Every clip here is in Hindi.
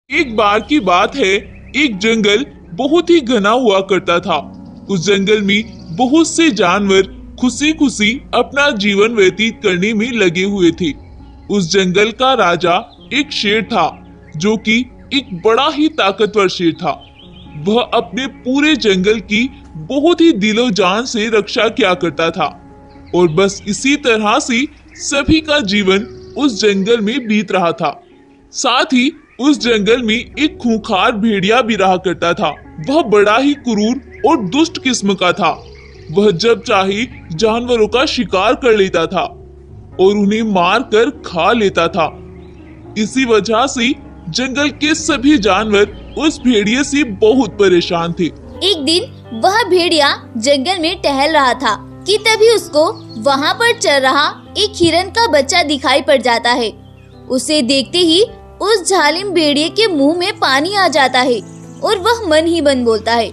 एक बार की बात है, एक जंगल बहुत ही घना हुआ करता था। उस जंगल में बहुत से जानवर खुशी खुशी अपना जीवन व्यतीत करने में लगे हुए थे। उस जंगल का राजा एक शेर था, जो कि एक बड़ा ही ताकतवर शेर था। वह अपने पूरे जंगल की बहुत ही दिलो जान से रक्षा किया करता था, और बस इसी तरह से सभी का जीवन उस जंगल में बीत रहा था। साथ ही उस जंगल में एक खूंखार भेड़िया भी रहा करता था। वह बड़ा ही क्रूर और दुष्ट किस्म का था। वह जब चाहे जानवरों का शिकार कर लेता था और उन्हें मार कर खा लेता था। इसी वजह से जंगल के सभी जानवर उस भेड़िए से बहुत परेशान थे। एक दिन वह भेड़िया जंगल में टहल रहा था कि तभी उसको वहाँ पर चल रहा एक हिरन का बच्चा दिखाई पड़ जाता है। उसे देखते ही उस जालिम भेड़िए के मुंह में पानी आ जाता है और वह मन ही मन बोलता है,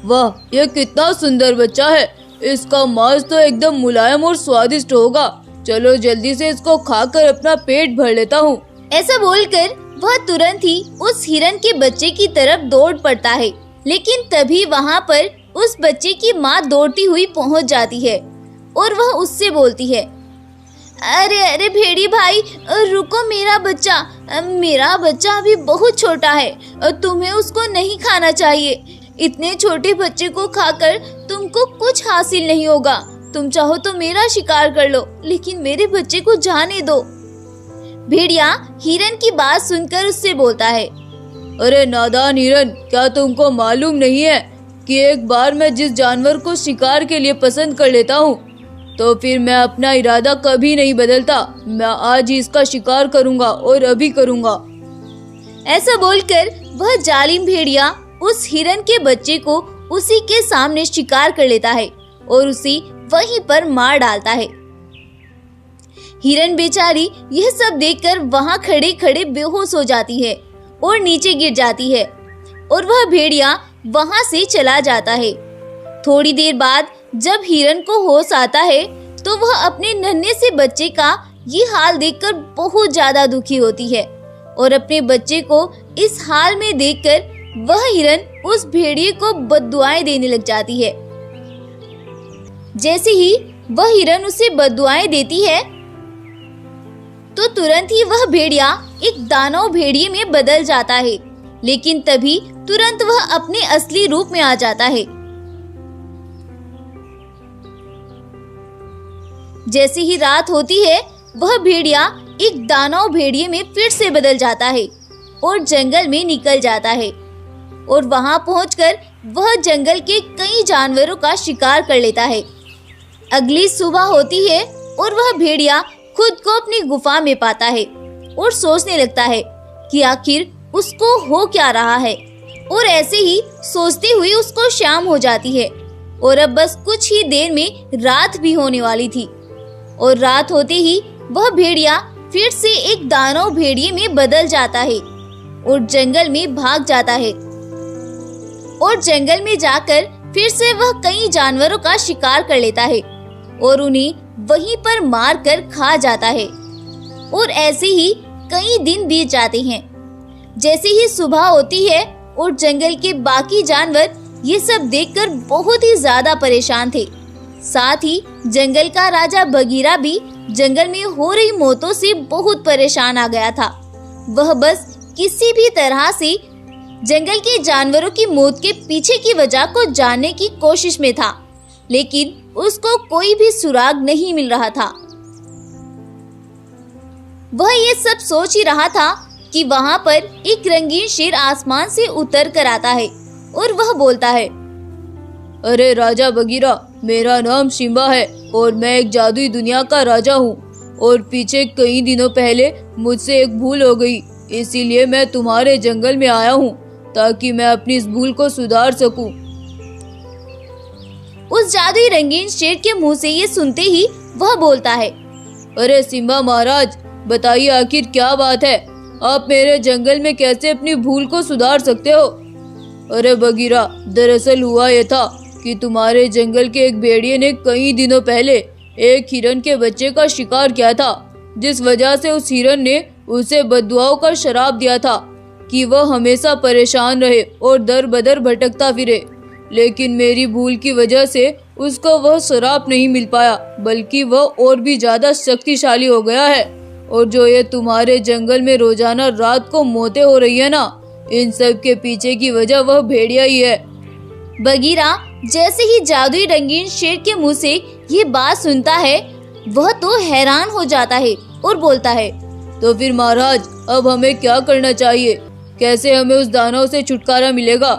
वाह, यह कितना सुंदर बच्चा है। इसका मांस तो एकदम मुलायम और स्वादिष्ट होगा। चलो जल्दी से इसको खाकर अपना पेट भर लेता हूँ। ऐसा बोलकर वह तुरंत ही उस हिरन के बच्चे की तरफ दौड़ पड़ता है। लेकिन तभी वहाँ पर उस बच्चे की माँ दौड़ती हुई पहुँच जाती है और वह उससे बोलती है, अरे अरे भेड़ी भाई, रुको, मेरा बच्चा अभी बहुत छोटा है। तुम्हें उसको नहीं खाना चाहिए। इतने छोटे बच्चे को खाकर तुमको कुछ हासिल नहीं होगा। तुम चाहो तो मेरा शिकार कर लो, लेकिन मेरे बच्चे को जाने दो। भेड़िया हिरन की बात सुनकर उससे बोलता है, अरे नादान हिरन, क्या तुमको मालूम नहीं है कि एक बार मैं जिस जानवर को शिकार के लिए पसंद कर लेता हूँ तो फिर मैं अपना इरादा कभी नहीं बदलता। मैं आज ही इसका शिकार करूँगा और अभी करूँगा। ऐसा बोलकर वह जालिम भेड़िया उस हिरन के बच्चे को उसी के सामने शिकार कर लेता है और उसे वहीं पर मार डालता है। हिरन बेचारी यह सब देखकर वहां खड़े खड़े बेहोश हो जाती है और नीचे गिर जाती है और वह भेड़िया वहां से चला जाता है। थोड़ी देर बाद जब हिरन को होश आता है तो वह अपने नन्हे से बच्चे का ये हाल देखकर बहुत ज्यादा दुखी होती है और अपने बच्चे को इस हाल में देखकर वह हिरन उस भेड़िए को बद्दुआएं देने लग जाती है। जैसे ही वह हिरन उसे बद्दुआएं देती है तो तुरंत ही वह भेड़िया एक दानव भेड़िए में बदल जाता है। लेकिन तभी तुरंत वह अपने असली रूप में आ जाता है। जैसे ही रात होती है वह भेड़िया एक दानव भेड़िए में फिर से बदल जाता है और जंगल में निकल जाता है और वहां पहुंचकर वह जंगल के कई जानवरों का शिकार कर लेता है। अगली सुबह होती है और वह भेड़िया खुद को अपनी गुफा में पाता है और सोचने लगता है कि आखिर उसको हो क्या रहा है। और ऐसे ही सोचते हुए उसको शाम हो जाती है और अब बस कुछ ही देर में रात भी होने वाली थी। और रात होते ही वह भेड़िया फिर से एक दानव भेड़िए में बदल जाता है और जंगल में भाग जाता है और जंगल में जाकर फिर से वह कई जानवरों का शिकार कर लेता है और उन्हें वहीं पर मार कर खा जाता है। और ऐसे ही कई दिन बीत जाते हैं। जैसे ही सुबह होती है और जंगल के बाकी जानवर ये सब देखकर बहुत ही ज्यादा परेशान थे। साथ ही जंगल का राजा बगीरा भी जंगल में हो रही मौतों से बहुत परेशान आ गया था। वह बस किसी भी तरह से जंगल के जानवरों की मौत के पीछे की वजह को जानने की कोशिश में था, लेकिन उसको कोई भी सुराग नहीं मिल रहा था। वह ये सब सोच ही रहा था कि वहां पर एक रंगीन शेर आसमान से उतर कर आता है और वह बोलता है, अरे राजा बगीरा, मेरा नाम सिम्बा है और मैं एक जादुई दुनिया का राजा हूँ और पीछे कई दिनों पहले मुझसे एक भूल हो गई, इसीलिए मैं तुम्हारे जंगल में आया हूँ ताकि मैं अपनी इस भूल को सुधार सकूं। उस जादुई रंगीन शेर के मुंह से ये सुनते ही वह बोलता है, अरे सिम्बा महाराज, बताइए आखिर क्या बात है? आप मेरे जंगल में कैसे अपनी भूल को सुधार सकते हो? अरे बगीरा, दरअसल हुआ यह था कि तुम्हारे जंगल के एक भेड़िए ने कई दिनों पहले एक हिरन के बच्चे का शिकार किया था, जिस वजह से उस हिरन ने उसे बद्दुआओं का शराब दिया था कि वह हमेशा परेशान रहे और दर बदर भटकता फिरे, लेकिन मेरी भूल की वजह से उसको वह श्राप नहीं मिल पाया, बल्कि वह और भी ज्यादा शक्तिशाली हो गया है। और जो ये तुम्हारे जंगल में रोजाना रात को मौतें हो रही है ना, इन सब के पीछे की वजह वह भेड़िया ही है। बगीरा जैसे ही जादुई रंगीन शेर के मुंह से ये बात सुनता है, वह तो हैरान हो जाता है और बोलता है, तो फिर महाराज, अब हमें क्या करना चाहिए? कैसे हमें उस दानव से छुटकारा मिलेगा?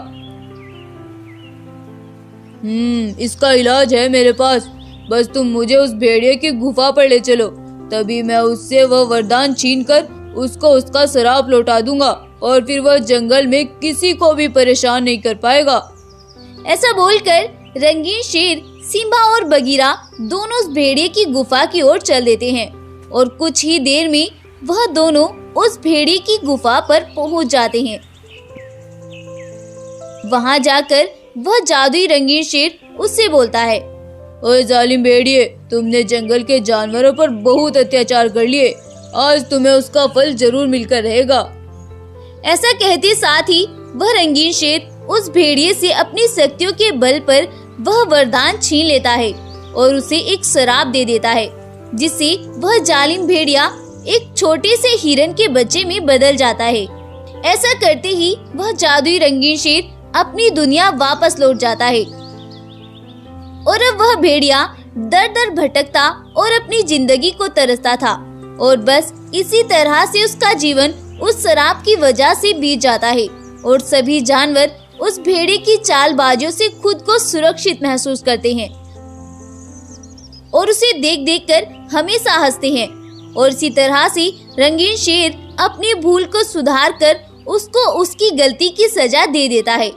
इसका इलाज है मेरे पास। बस तुम मुझे उस भेड़िए की गुफा पर ले चलो, तभी मैं उससे वह वरदान छीनकर उसको उसका श्राप लौटा दूंगा और फिर वह जंगल में किसी को भी परेशान नहीं कर पाएगा। ऐसा बोलकर रंगीन शेर, सिम्बा और बगीरा दोनों उस भेड़िए की गुफा की ओर चल देते हैं और कुछ ही देर में वह दोनों उस भेड़िए की गुफा पर पहुंच जाते हैं। वहां जाकर वह जादुई रंगीन शेर उससे बोलता है, ओए जालिम भेड़िए, तुमने जंगल के जानवरों पर बहुत अत्याचार कर लिए, आज तुम्हें उसका फल जरूर मिलकर रहेगा। ऐसा कहते साथ ही वह रंगीन शेर उस भेड़िए से अपनी शक्तियों के बल पर वह वरदान छीन लेता है और उसे एक श्राप दे देता है, जिससे वह जालिम भेड़िया एक छोटे से हिरन के बच्चे में बदल जाता है। ऐसा करते ही वह जादुई रंगीन शेर अपनी दुनिया वापस लौट जाता है और अब वह भेड़िया दर दर भटकता और अपनी जिंदगी को तरसता था और बस इसी तरह से उसका जीवन उस श्राप की वजह से बीत जाता है और सभी जानवर उस भेड़िए की चालबाजियों से खुद को सुरक्षित महसूस करते हैं और उसे देख देख कर हमेशा हंसते हैं। और इसी तरह से रंगीन शेर अपनी भूल को सुधार कर उसको उसकी गलती की सजा दे देता है।